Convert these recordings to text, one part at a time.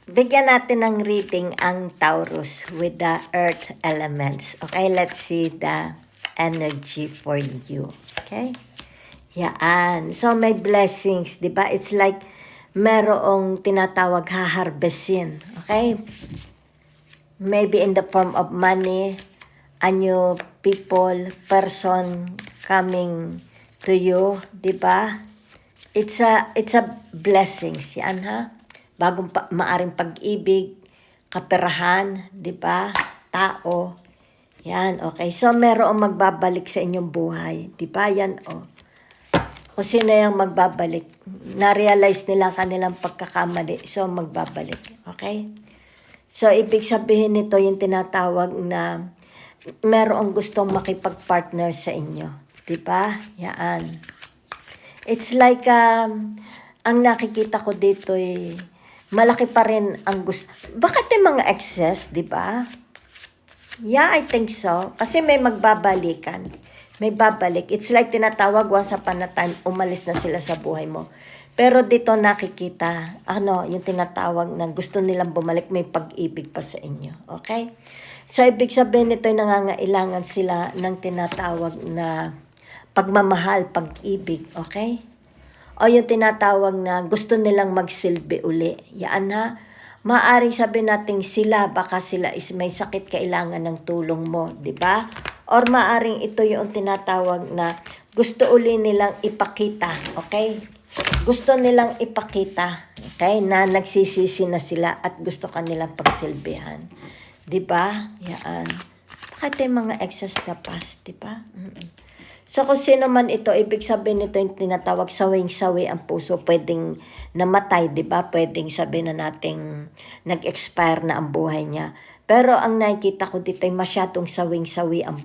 bigyan natin ng reading ang Taurus with the earth elements. Okay, let's see the energy for you. Okay? Yaan. So, may blessings, di ba? It's like merong tinatawag haharvestin. Okay? Maybe in the form of money, a new people, person coming to you, di ba? It's a blessings, yan ha? Maaring pag-ibig, kaperahan, di ba? Tao. Yan, okay. So, merong magbabalik sa inyong buhay. Di ba? Yan, O sino yung magbabalik? Na-realize nila kanilang pagkakamali. So, magbabalik. Okay? So, ibig sabihin nito yung tinatawag na merong gustong makipag-partner sa inyo. Di ba? Yan. It's like, ang nakikita ko dito malaki pa rin ang gusto. Bakit yung mga excess, di ba? Yeah, I think so. Kasi may magbabalikan. May babalik. It's like tinatawag once upon a time, umalis na sila sa buhay mo. Pero dito nakikita, yung tinatawag na gusto nilang bumalik, may pag-ibig pa sa inyo. Okay? So, ibig sabihin nito ay nangangailangan sila ng tinatawag na pagmamahal, pag-ibig. Okay? O yung tinatawag na gusto nilang magsilbi uli. Yan ha. Maaring sabihin natin sila, baka sila is may sakit, kailangan ng tulong mo, di ba? Or maaring ito yung tinatawag na gusto uli nilang ipakita, okay? Gusto nilang ipakita, okay? Na nagsisisi na sila at gusto kanilang pagsilbihan. Di ba? Yan. Bakit yung mga excess na past, di ba? So kung sino man ito, ibig sabihin nito yung tinatawag sawing-sawi ang puso, pwedeng namatay, di ba? Pwedeng sabihin na nating nag-expire na ang buhay niya. Pero ang nakikita ko dito ay masyadong sawing-sawi ang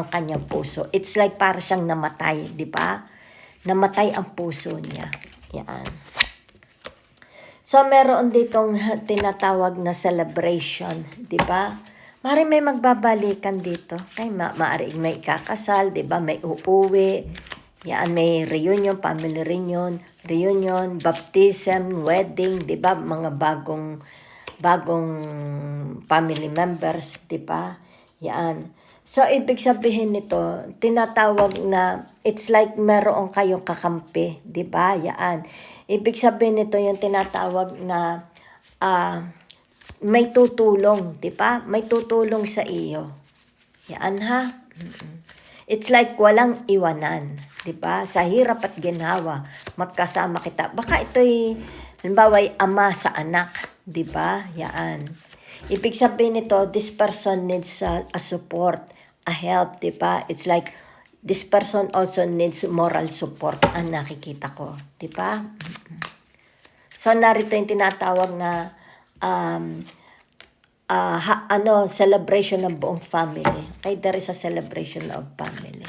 kanyang puso. It's like para siyang namatay, di ba? Namatay ang puso niya. Yan. So meron ditong tinatawag na celebration, di ba? Maaaring may magbabalikan dito. Kay maaaring may kakasal, 'di ba? May uuwi. Yan, may reunion, family reunion, baptism, wedding, 'di ba? Mga bagong family members, 'di ba? Yan. So ibig sabihin nito, tinatawag na it's like meron kayong kakampi, 'di ba? Yan. Ibig sabihin nito yung tinatawag na may tutulong, di ba? May tutulong sa iyo. Yan ha. It's like walang iwanan, di ba? Sa hirap at ginhawa, magkasama kita. Baka ito'y, halimbawa, ama sa anak, di ba? Yan. Ibig sabihin nito, this person needs a support, a help, di ba? It's like, this person also needs moral support, ang nakikita ko, di ba? So, narito yung tinatawag na celebration ng buong family. Okay, there is a celebration of family.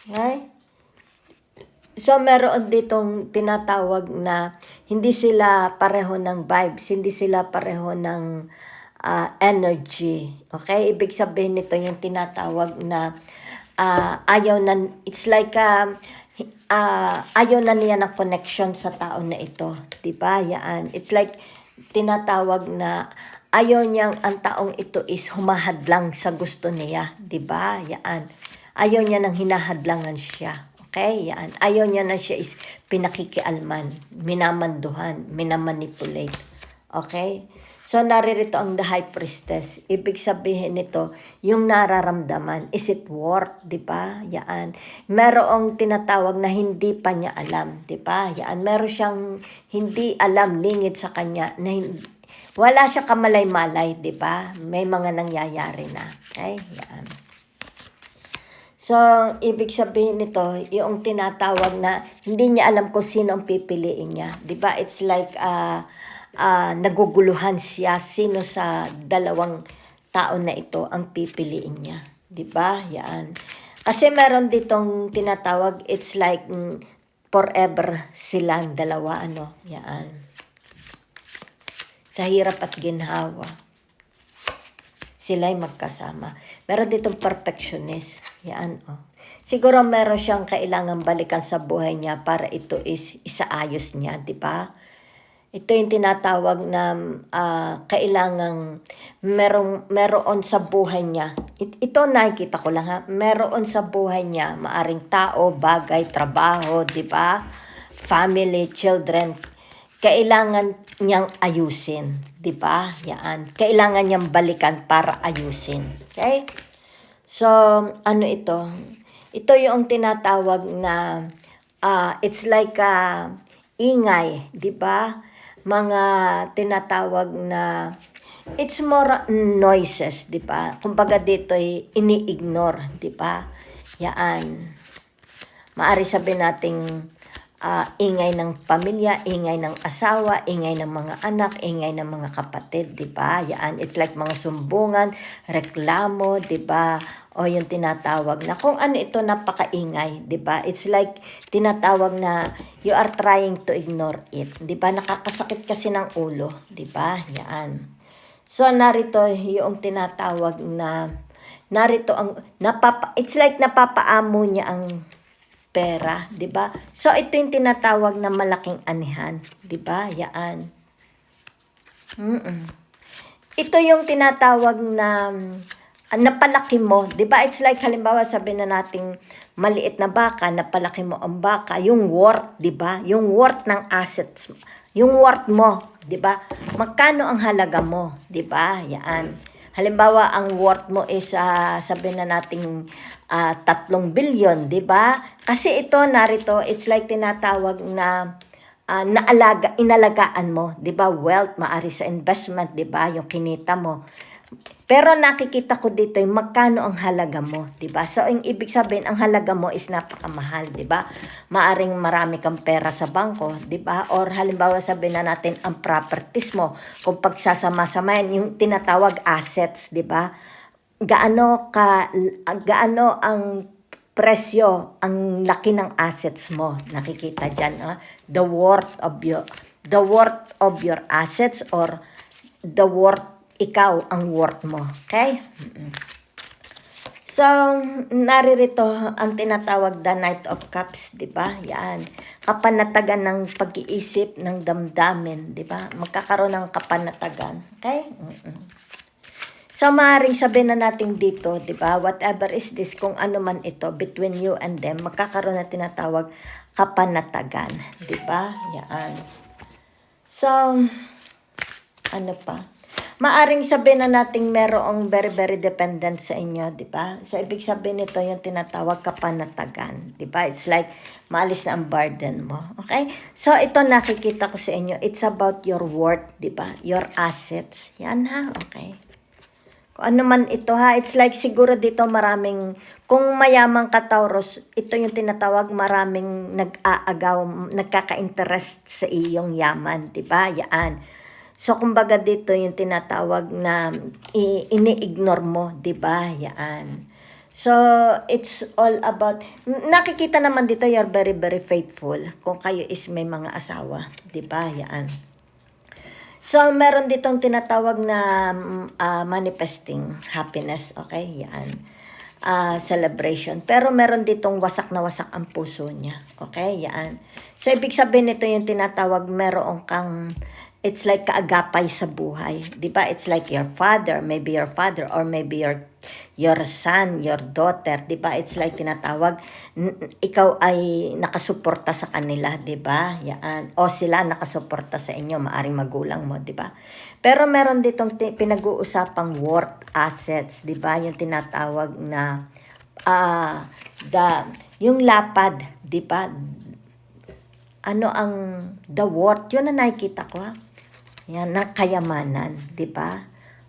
Okay? So, meron ditong tinatawag na hindi sila pareho ng vibes, hindi sila pareho ng energy. Okay? Ibig sabihin nito yung tinatawag na ayaw na, it's like ayaw na niya ng connection sa tao na ito. Diba? Yan. It's like tinatawag na ayaw niyang ang taong ito is humahadlang sa gusto niya. Diba? Yan. Ayaw niya nang hinahadlangan siya. Okay? Yan. Ayaw niya na siya is pinakikialman, minamanduhan, minamanipulate. Okay? So, naririto ang the high priestess. Ibig sabihin nito, yung nararamdaman, is it worth, di ba? Yan. Merong tinatawag na hindi pa niya alam, di ba? Yan. Meron siyang hindi alam, lingid sa kanya, na wala siya kamalay-malay, di ba? May mga nangyayari na. Okay? Yan. So, ibig sabihin nito, yung tinatawag na hindi niya alam kung sino ang pipiliin niya. Di ba? It's like, naguguluhan siya sino sa dalawang tao na ito ang pipiliin niya. Diba? Yan. Kasi meron ditong tinatawag, it's like forever silang dalawa, Yan. Sa hirap at ginhawa. Sila'y magkasama. Meron ditong perfectionist. Yan, Siguro meron siyang kailangan balikan sa buhay niya para ito is isaayos niya, di ba? Ito yung tinatawag na kailangang meron sa buhay niya. Ito nakikita ko lang ha. Meron sa buhay niya, maaring tao, bagay, trabaho, di ba? Family, children. Kailangan niyang ayusin, di ba? Yan. Kailangan niyang balikan para ayusin. Okay? So, ano ito? Ito yung tinatawag na it's like ingay, di ba? Mga tinatawag na it's more noises, di ba? Kumbaga dito ay ini-ignore, di ba? Yan. Maari sabihin nating ingay ng pamilya, ingay ng asawa, ingay ng mga anak, ingay ng mga kapatid, di ba? Yan, it's like mga sumbungan, reklamo, di ba? O yung tinatawag na kung ano ito napakaingay, di ba? It's like tinatawag na you are trying to ignore it, di ba? Nakakasakit kasi ng ulo, di ba? Yan. So narito yung tinatawag na narito ang it's like napapaamo niya ang pera, 'di ba? So ito yung tinatawag na malaking anihan, 'di ba? Yaan. Ito yung tinatawag na napalaki mo, 'di ba? It's like halimbawa sabihin na nating maliit na baka, napalaki mo ang baka, yung worth, 'di ba? Yung worth ng assets, yung worth mo, 'di ba? Magkano ang halaga mo, 'di ba? Yaan. Halimbawa, ang worth mo is sabihin na nating 3 billion, di ba? Kasi ito, narito, it's like tinatawag na inalagaan mo, di ba? Wealth, maari sa investment, di ba? Yung kinita mo. Pero nakikita ko dito yung magkano ang halaga mo, 'di ba? So ang ibig sabihin ang halaga mo is napakamahal, 'di ba? Maaring marami kang pera sa bangko, 'di ba? Or halimbawa sabihin na natin ang properties mo, kung pagsasama-samahin yung tinatawag assets, 'di ba? Gaano ang presyo, ang laki ng assets mo, nakikita diyan, the worth of your assets or the worth ikaw ang worth mo. Okay? So, naririto ang tinatawag the Knight of Cups, di ba? Yan. Kapanatagan ng pag-iisip ng damdamin, di ba? Magkakaroon ng kapanatagan. Okay? So, maaaring sabihin na natin dito, di ba? Whatever is this, kung ano man ito, between you and them, magkakaroon na tinatawag kapanatagan. Di ba? Yan. So, ano pa? Maaring sabihin na natin merong very, very dependent sa inyo, di ba? So, ibig sabihin nito yung tinatawag kapanatagan, di ba? It's like, maalis na ang burden mo, okay? So, ito nakikita ko sa inyo, it's about your worth, di ba? Your assets. Yan ha, okay? Kung ano man ito ha, it's like siguro dito maraming, kung mayamang ka Taurus, ito yung tinatawag maraming nag-aagaw, nagkaka-interest sa iyong yaman, di ba? Yan. So, kumbaga dito yung tinatawag na ini-ignore mo, di ba? Yan. So, it's all about, nakikita naman dito, you're very, very faithful. Kung kayo is may mga asawa, di ba? Yan. So, meron ditong tinatawag na manifesting happiness, okay? Yan. Celebration. Pero meron ditong wasak na wasak ang puso niya, okay? Yan. So, ibig sabihin nito yung tinatawag, meron kang it's like kaagapay sa buhay. Di ba? It's like your father, maybe your father, or maybe your son, your daughter. Di ba? It's like tinatawag, ikaw ay nakasuporta sa kanila, di ba? Yan. O sila nakasuporta sa inyo, maaring magulang mo, di ba? Pero meron ditong pinag-uusapang worth assets, di ba? Yung tinatawag na yung lapad, di ba? Ano ang the worth? Yun na nakikita ko ha. Yan, na kayamanan, di ba?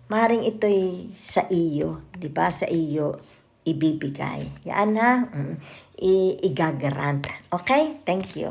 Maring ito'y sa iyo, di ba? Sa iyo ibibigay. Yan ha, igagarant. Okay? Thank you.